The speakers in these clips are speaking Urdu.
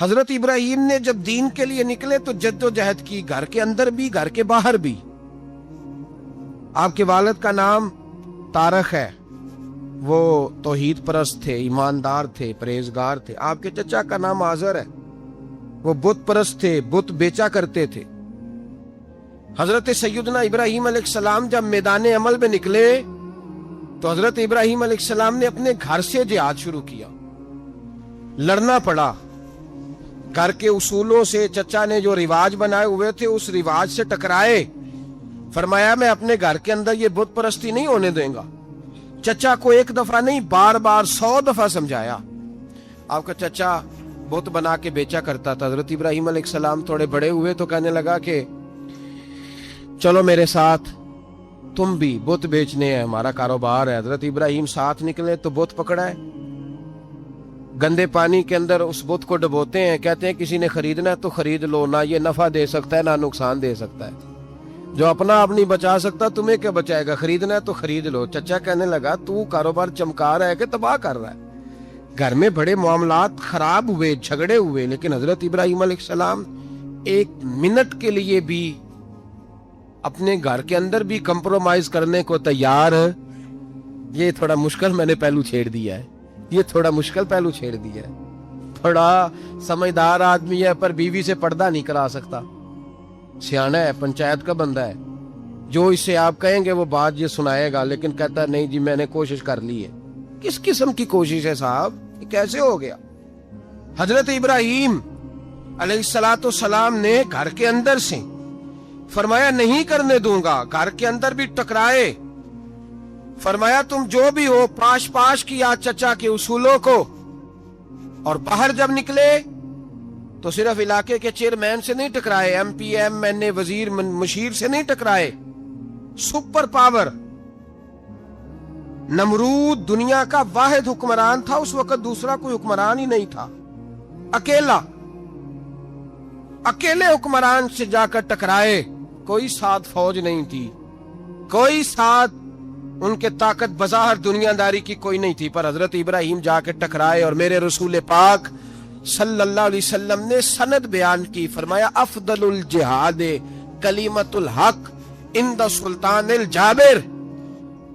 حضرت ابراہیم نے جب دین کے لیے نکلے تو جدوجہد کی، گھر کے اندر بھی گھر کے باہر بھی۔ آپ کے والد کا نام طارق ہے، وہ توحید پرست تھے، ایماندار تھے، پرہیزگار تھے۔ آپ کے چچا کا نام آزر ہے، وہ بت پرست تھے، بت بیچا کرتے تھے۔ حضرت سیدنا ابراہیم علیہ السلام جب میدان عمل میں نکلے تو حضرت ابراہیم علیہ السلام نے اپنے گھر سے جہاد شروع کیا، لڑنا پڑا۔ گھر کے اصولوں سے چچا نے جو رواج بنائے ہوئے تھے اس رواج سے ٹکرائے۔ فرمایا میں اپنے گھر کے اندر یہ بت پرستی نہیں ہونے دیں گا۔ چچا کو ایک دفعہ نہیں، بار بار 100 دفعہ سمجھایا۔ آپ کا چچا بت بنا کے بیچا کرتا تھا۔ حضرت ابراہیم علیہ السلام تھوڑے بڑے ہوئے تو کہنے لگا کہ چلو میرے ساتھ، تم بھی بت بیچنے ہیں، ہمارا کاروبار ہے۔ حضرت ابراہیم ساتھ نکلے تو بت پکڑا ہے، گندے پانی کے اندر اس بت کو ڈبوتے ہیں، کہتے ہیں کسی نے خریدنا ہے تو خرید لو، نہ یہ نفع دے سکتا ہے نہ نقصان دے سکتا ہے، جو اپنا آپ نہیں بچا سکتا تمہیں کیا بچائے گا، خریدنا ہے تو خرید لو۔ چچا کہنے لگا تو کاروبار چمکا رہا ہے کہ تباہ کر رہا ہے۔ گھر میں بڑے معاملات خراب ہوئے، جھگڑے ہوئے، لیکن حضرت ابراہیم علیہ السلام ایک منٹ کے لیے بھی اپنے گھر کے اندر بھی کمپرومائز کرنے کو تیار۔ یہ تھوڑا مشکل میں نے پہلو چھیڑ دیا ہے، یہ تھوڑا مشکل پہلو چھیڑ دیا ہے۔ تھوڑا سمجھدار آدمی ہے پر بیوی سے پردہ نہیں کرا سکتا، سیانا ہے، پنچایت کا بندہ ہے، جو اس سے آپ کہیں گے وہ بات یہ سنائے گا، لیکن کہتا ہے نہیں جی میں نے کوشش کر لی ہے۔ کس قسم کی کوشش ہے صاحب، یہ کیسے ہو گیا؟ حضرت ابراہیم علیہ السلام نے گھر کے اندر سے فرمایا نہیں کرنے دوں گا، گھر کے اندر بھی ٹکرائے۔ فرمایا تم جو بھی ہو، پاش پاش کیا چچا کے اصولوں کو، اور باہر جب نکلے تو صرف علاقے کے چیئرمین سے نہیں ٹکرائے، ایم پی ایم این اے وزیر مشیر سے نہیں ٹکرائے، سپر پاور نمرود دنیا کا واحد حکمران تھا اس وقت، دوسرا کوئی حکمران ہی نہیں تھا، اکیلے حکمران سے جا کر ٹکرائے، کوئی ساتھ فوج نہیں تھی، کوئی ساتھ ان کے طاقت بظاہر دنیا داری کی کوئی نہیں تھی، پر حضرت ابراہیم جا کے ٹکرائے۔ اور میرے رسول پاک صلی اللہ علیہ وسلم نے سند بیان کی، فرمایا افضل الجہاد کلمۃ الحق عند سلطان الجابر۔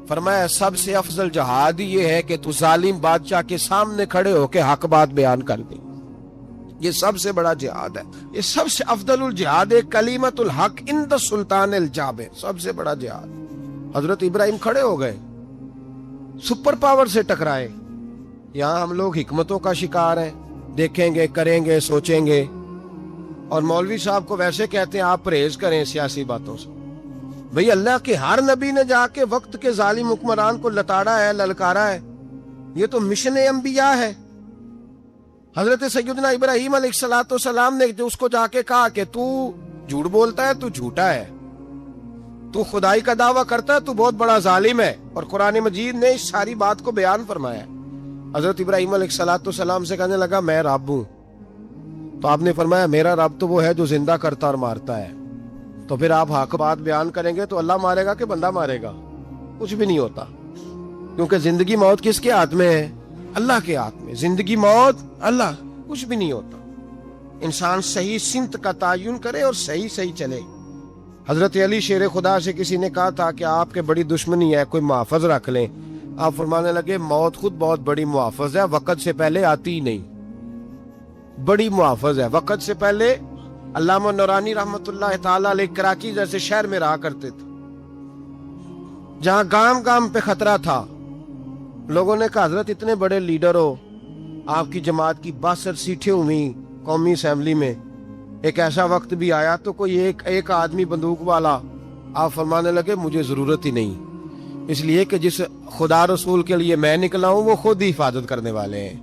فرمایا سب سے افضل جہاد یہ ہے کہ تو ظالم بادشاہ کے سامنے کھڑے ہو کے حق بات بیان کر دے، یہ سب سے بڑا جہاد ہے، یہ سب سے افضل الجہاد کلمۃ الحق عند سلطان الجابر، سب سے بڑا جہاد۔ حضرت ابراہیم کھڑے ہو گئے، سپر پاور سے ٹکرائے۔ یہاں ہم لوگ حکمتوں کا شکار ہیں، دیکھیں گے، کریں گے، سوچیں گے، اور مولوی صاحب کو ویسے کہتے ہیں آپ پرہیز کریں سیاسی باتوں سے۔ بھئی اللہ کے ہر نبی نے جا کے وقت کے ظالم حکمران کو لتاڑا ہے، للکارا ہے، یہ تو مشن انبیاء ہے۔ حضرت سیدنا ابراہیم علیہ السلام نے جو اس کو جا کے کہا کہ تو جھوٹ بولتا ہے، تو جھوٹا ہے، تو خدائی کا دعویٰ کرتا ہے، تو بہت بڑا ظالم ہے، اور قرآن مجید نے اس ساری بات کو بیان فرمایا۔ حضرت ابراہیم علیہ السلام سے کہنے لگا میں رب ہوں، تو آپ نے فرمایا میرا رب تو وہ ہے جو زندہ کرتا اور مارتا ہے۔ تو پھر آپ حق بات بیان کریں گے تو اللہ مارے گا کہ بندہ مارے گا؟ کچھ بھی نہیں ہوتا، کیونکہ زندگی موت کس کے ہاتھ میں ہے؟ اللہ کے ہاتھ میں، زندگی موت اللہ، کچھ بھی نہیں ہوتا۔ انسان صحیح سمت کا تعین کرے اور صحیح چلے۔ حضرت علی شیر خدا سے کسی نے کہا تھا کہ آپ کے بڑی دشمنی ہے، کوئی محافظ رکھ لیں۔ آپ فرمانے لگے موت خود بہت بڑی محافظ ہے، وقت سے پہلے آتی ہی نہیں، بڑی محافظ ہے وقت سے پہلے۔ علامہ نورانی رحمت اللہ تعالی علیہ کراچی جیسے شہر میں رہا کرتے تھے، جہاں گام گام پہ خطرہ تھا۔ لوگوں نے کہا حضرت اتنے بڑے لیڈر ہو، آپ کی جماعت کی 62 سیٹیں ہوئی قومی اسمبلی میں، ایک ایسا وقت بھی آیا تو کوئی ایک آدمی بندوق والا۔ آپ فرمانے لگے مجھے ضرورت ہی نہیں، اس لیے کہ جس خدا رسول کے لیے میں نکلا ہوں وہ خود ہی حفاظت کرنے والے ہیں،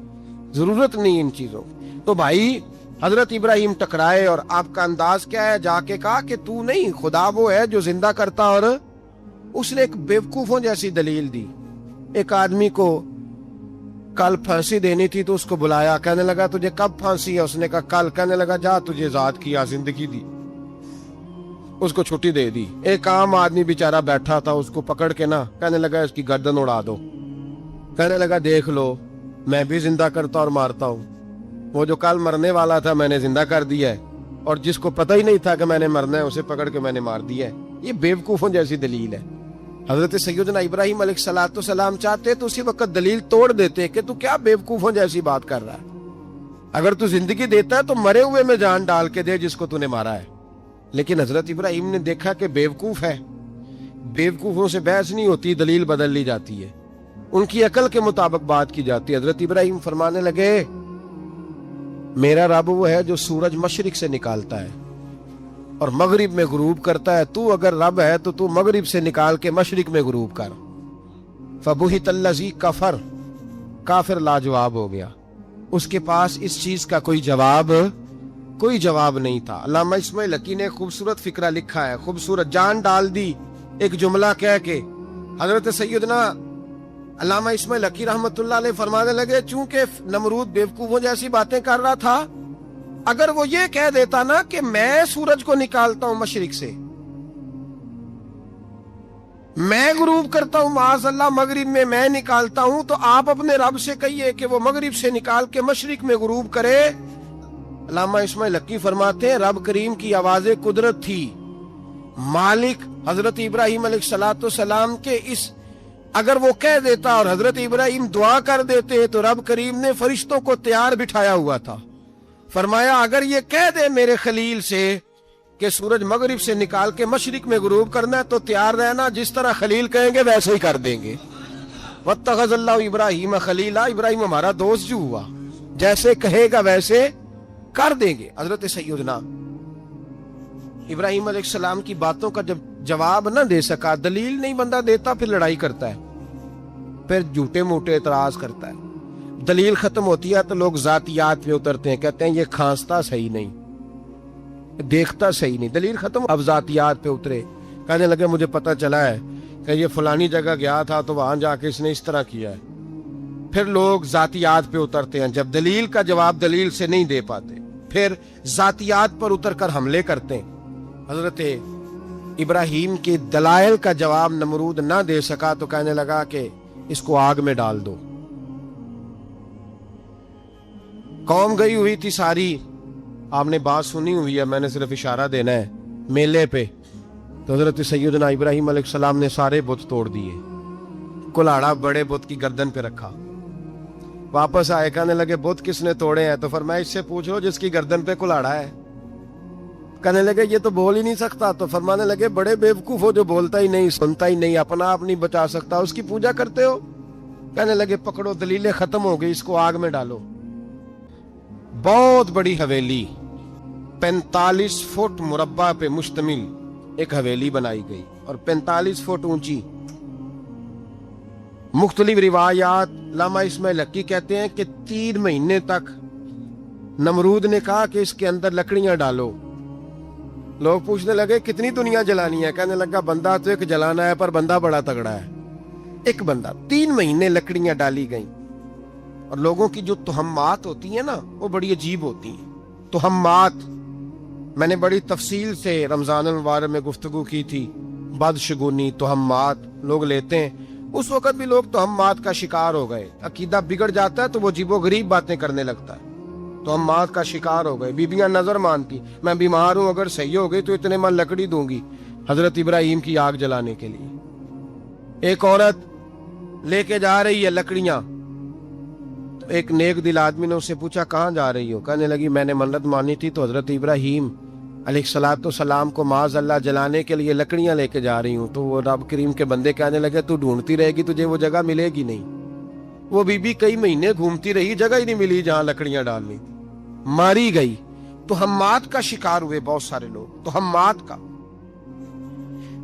ضرورت نہیں ان چیزوں۔ تو بھائی حضرت ابراہیم ٹکرائے، اور آپ کا انداز کیا ہے؟ جا کے کہا کہ تو نہیں، خدا وہ ہے جو زندہ کرتا۔ اور اس نے ایک بیوقوفوں جیسی دلیل دی۔ ایک آدمی کو کل پھانسی دینی تھی تو اس کو بلایا، کہنے لگا تجھے کب پھانسی ہے؟ اس نے کہا کل۔ کہنے لگا جا تجھے آزاد کیا، زندگی دی، اس کو چھٹی دے دی۔ ایک عام آدمی بیچارہ بیٹھا تھا، اس کو پکڑ کے نا کہنے لگا اس کی گردن اڑا دو۔ کہنے لگا دیکھ لو میں بھی زندہ کرتا اور مارتا ہوں۔ وہ جو کل مرنے والا تھا میں نے زندہ کر دیا ہے، اور جس کو پتہ ہی نہیں تھا کہ میں نے مرنا ہے اسے پکڑ کے میں نے مار دیا ہے۔ یہ بیوقوفوں جیسی دلیل ہے۔ حضرت سیدنا ابراہیم علیہ السلام چاہتے تو اسی وقت دلیل توڑ دیتے کہ تو کیا بیوقوفوں جیسی بات کر رہا ہے، اگر تو زندگی دیتا ہے تو مرے ہوئے میں جان ڈال کے دے جس کو تو نے مارا ہے۔ لیکن حضرت ابراہیم نے دیکھا کہ بیوقوف ہے، بیوقوفوں سے بحث نہیں ہوتی، دلیل بدل لی جاتی ہے، ان کی عقل کے مطابق بات کی جاتی ہے۔ حضرت ابراہیم فرمانے لگے میرا رب وہ ہے جو سورج مشرق سے نکالتا ہے اور مغرب میں غروب کرتا ہے، تو اگر رب ہے تو تو مغرب سے نکال کے مشرق میں غروب کر۔ فبہت الذی کفر، کافر لاجواب ہو گیا، اس کے پاس اس چیز کا کوئی جواب نہیں تھا۔ علامہ اسماعیل حقی نے خوبصورت فقرہ لکھا ہے، خوبصورت جان ڈال دی ایک جملہ کہہ کے۔ حضرت سیدنا علامہ اسماعیل حقی رحمت اللہ علیہ فرمانے لگے چونکہ نمرود بیوقوفوں جیسی باتیں کر رہا تھا، اگر وہ یہ کہہ دیتا نا کہ میں سورج کو نکالتا ہوں مشرق سے، میں غروب کرتا ہوں معاذ اللہ مغرب میں نکالتا ہوں، تو آپ اپنے رب سے کہیے کہ وہ مغرب سے نکال کے مشرق میں غروب کرے۔ علامہ اسماعیل حقی فرماتے ہیں رب کریم کی آواز قدرت تھی، مالک حضرت ابراہیم علیہ السلام کے اس اگر وہ کہہ دیتا اور حضرت ابراہیم دعا کر دیتے تو رب کریم نے فرشتوں کو تیار بٹھایا ہوا تھا، فرمایا اگر یہ کہہ دے میرے خلیل سے کہ سورج مغرب سے نکال کے مشرق میں غروب کرنا ہے تو تیار رہنا، جس طرح خلیل کہیں گے ویسے ہی کر دیں گے۔ واتخذ اللہ ابراہیم خلیلا، ابراہیم ہمارا دوست جو ہوا، جیسے کہے گا ویسے کر دیں گے۔ حضرت سیدنا ابراہیم علیہ السلام کی باتوں کا جب جواب نہ دے سکا، دلیل نہیں بندہ دیتا، پھر لڑائی کرتا ہے، پھر جھوٹے موٹے اعتراض کرتا ہے۔ دلیل ختم ہوتی ہے تو لوگ ذاتیات پہ اترتے ہیں، کہتے ہیں یہ کھانستا صحیح نہیں، دیکھتا صحیح نہیں، دلیل ختم۔ اب ذاتیات پہ اترے، کہنے لگے مجھے پتا چلا ہے کہ یہ فلانی جگہ گیا تھا تو وہاں جا کے اس نے اس طرح کیا ہے۔ پھر لوگ ذاتیات پہ اترتے ہیں، جب دلیل کا جواب دلیل سے نہیں دے پاتے پھر ذاتیات پر اتر کر حملے کرتے ہیں۔ حضرت ابراہیم کے دلائل کا جواب نمرود نہ دے سکا تو کہنے لگا کہ اس کو آگ میں ڈال دو۔ قوم گئی ہوئی تھی ساری، آپ نے بات سنی ہوئی ہے، میں نے صرف اشارہ دینا ہے، میلے پہ تو حضرت سیدنا ابراہیم علیہ السلام نے سارے بت توڑ دیے، کلاڑا بڑے بت کی گردن پہ رکھا، واپس آئے کہنے لگے بت کس نے توڑے ہیں؟ تو فرمایا اس سے پوچھ لو جس کی گردن پہ کلاڑا ہے۔ کہنے لگے یہ تو بول ہی نہیں سکتا، تو فرمانے لگے بڑے بیوقوف ہو جو بولتا ہی نہیں، سنتا ہی نہیں، اپنا آپ نہیں بچا سکتا، اس کی پوجا کرتے ہو۔ کہنے لگے پکڑو، دلیلیں ختم ہو گئی، اس کو آگ میں ڈالو۔ بہت بڑی حویلی 45 فٹ مربع پہ مشتمل ایک حویلی بنائی گئی اور 45 فٹ اونچی۔ مختلف روایات، علامہ اسماعیل حقی کہتے ہیں کہ 3 مہینے تک نمرود نے کہا کہ اس کے اندر لکڑیاں ڈالو۔ لوگ پوچھنے لگے کتنی دنیا جلانی ہے؟ کہنے لگا بندہ تو ایک جلانا ہے پر بندہ بڑا تگڑا ہے، ایک بندہ۔ 3 مہینے لکڑیاں ڈالی گئیں، اور لوگوں کی جو تہمات ہوتی ہیں نا وہ بڑی عجیب ہوتی ہیں۔ تہمات میں نے بڑی تفصیل سے رمضان المبارک میں گفتگو کی تھی، بدشگونی تہمات لوگ لیتے ہیں، اس وقت بھی لوگ تہمات کا شکار ہو گئے، عقیدہ بگڑ جاتا ہے تو وہ عجیب و غریب باتیں کرنے لگتا ہے، تہمات کا شکار ہو گئے۔ بیبیاں نظر مانتی، میں بیمار ہوں اگر صحیح ہو گئی تو اتنے من لکڑی دوں گی حضرت ابراہیم کی آگ جلانے کے لیے۔ ایک عورت لے کے جا رہی ہے لکڑیاں، تو ایک نیک دل آدمی نے اس سے پوچھا کہاں جا رہی ہو؟ کہنے لگی میں نے منت مانی تھی تو حضرت ابراہیم علیہ السلام کو معاذ اللہ جلانے کے لیے لکڑیاں لے کے جا رہی ہوں۔ تو وہ رب کریم کے بندے کہنے لگے تو ڈھونڈتی رہے گی، تجھے وہ جگہ ملے گی نہیں۔ وہ بی بی کئی مہینے گھومتی رہی، جگہ ہی نہیں ملی جہاں لکڑیاں ڈالنی، ماری گئی۔ تہمات کا شکار ہوئے بہت سارے لوگ، تہمات کا۔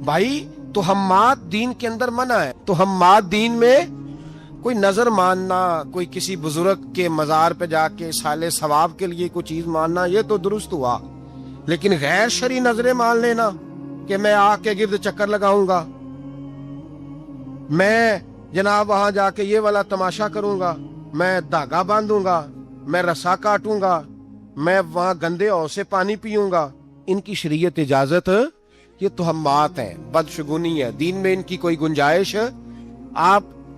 بھائی تہمات دین کے اندر منع ہے، تہمات دین میں کوئی نظر ماننا، کوئی کسی بزرگ کے مزار پہ جا کے سالے ثواب کے لیے کوئی چیز ماننا، یہ تو درست ہوا، لیکن غیر شرعی نظریں مان لینا کہ میں آ کے گرد چکر لگاؤں گا، میں جناب وہاں جا کے یہ والا تماشا کروں گا، میں دھاگا باندھوں گا، میں رسا کاٹوں گا، میں وہاں گندے ہو سے پانی پیوں گا، ان کی شریعت اجازت، یہ تہمات ہیں، بدشگونی ہے، دین میں ان کی کوئی گنجائش آپ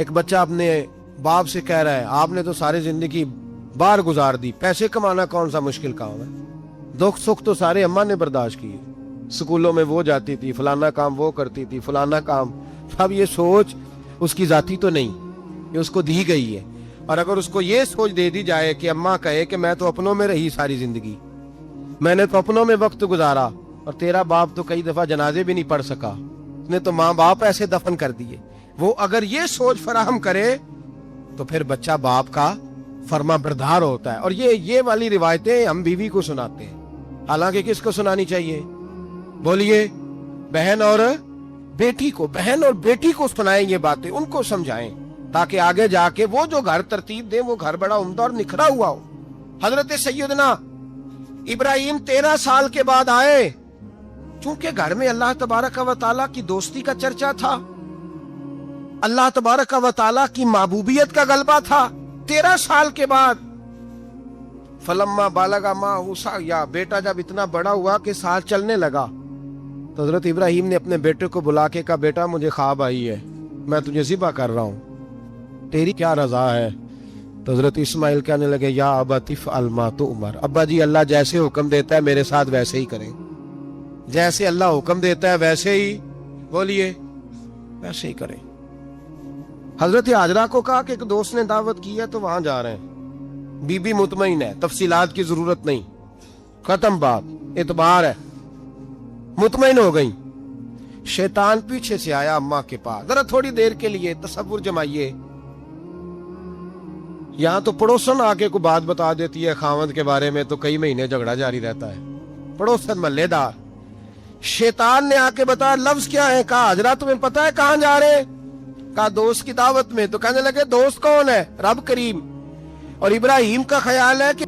ایک بچہ اپنے باپ سے کہہ رہا ہے آپ نے تو ساری زندگی باہر گزار دی، پیسے کمانا کون سا مشکل کام ہے؟ دکھ سکھ تو سارے اماں نے برداشت کیے، سکولوں میں وہ جاتی تھی، فلانا کام وہ کرتی تھی، فلانا کام۔ اب یہ سوچ اس کی ذاتی تو نہیں، یہ اس کو دی گئی ہے۔ اور اگر اس کو یہ سوچ دے دی جائے کہ اماں کہے کہ میں تو اپنوں میں رہی ساری زندگی، میں نے تو اپنوں میں وقت گزارا، اور تیرا باپ تو کئی دفعہ جنازے بھی نہیں پڑھ سکا، اس نے تو ماں باپ ایسے دفن کر دیے، وہ اگر یہ سوچ فراہم کرے تو پھر بچہ باپ کا فرما بردار ہوتا ہے۔ اور یہ والی روایتیں ہم بیوی کو سناتے ہیں، حالانکہ کس کو سنانی چاہیے؟ بولیے، بہن اور بیٹی کو، بہن اور بیٹی کو سنائیں یہ باتیں، ان کو سمجھائیں، تاکہ آگے جا کے وہ جو گھر ترتیب دیں وہ گھر بڑا عمدہ اور نکھرا ہوا ہو۔ حضرت سیدنا ابراہیم 13 سال کے بعد آئے، چونکہ گھر میں اللہ تبارک و تعالیٰ کی دوستی کا چرچا تھا، اللہ تبارک و تعالیٰ کی محبوبیت کا غلبہ تھا۔ 13 سال کے بعد فلما بالغ معہ سعیا، بیٹا جب اتنا بڑا ہوا کہ ساتھ چلنے لگا، تو حضرت ابراہیم نے اپنے بیٹے کو بلا کے کہا بیٹا مجھے خواب آئی ہے، میں تجھے ذبح کر رہا ہوں، تیری کیا رضا ہے؟ تو حضرت اسماعیل کہنے لگے یا ابت افعل ما تؤمر، ابا جی اللہ جیسے حکم دیتا ہے میرے ساتھ ویسے ہی کریں، جیسے اللہ حکم دیتا ہے ویسے ہی، بولیے، ویسے ہی کریں۔ حضرت حاجرہ کو کہا کہ ایک دوست نے دعوت کی ہے تو وہاں جا رہے ہیں، بی بی مطمئن ہے، تفصیلات کی ضرورت نہیں، ختم بات، اعتبار ہے، مطمئن ہو گئی۔ شیطان پیچھے سے آیا اماں کے پاس، ذرا تھوڑی دیر کے لیے تصور جمائیے، یہاں تو پڑوسن آ کے کوئی بات بتا دیتی ہے خاوند کے بارے میں تو کئی مہینے جھگڑا جاری رہتا ہے، پڑوسن محلے دار۔ شیطان نے آ کے بتایا لفظ کیا ہے؟ کہا حاجرہ تمہیں پتا ہے کہاں جا رہے؟ کہا دوست کی دعوت میں۔ تو کہنے لگے دوست کون ہے؟ رب کریم۔ اور ابراہیم کا خیال ہے کہ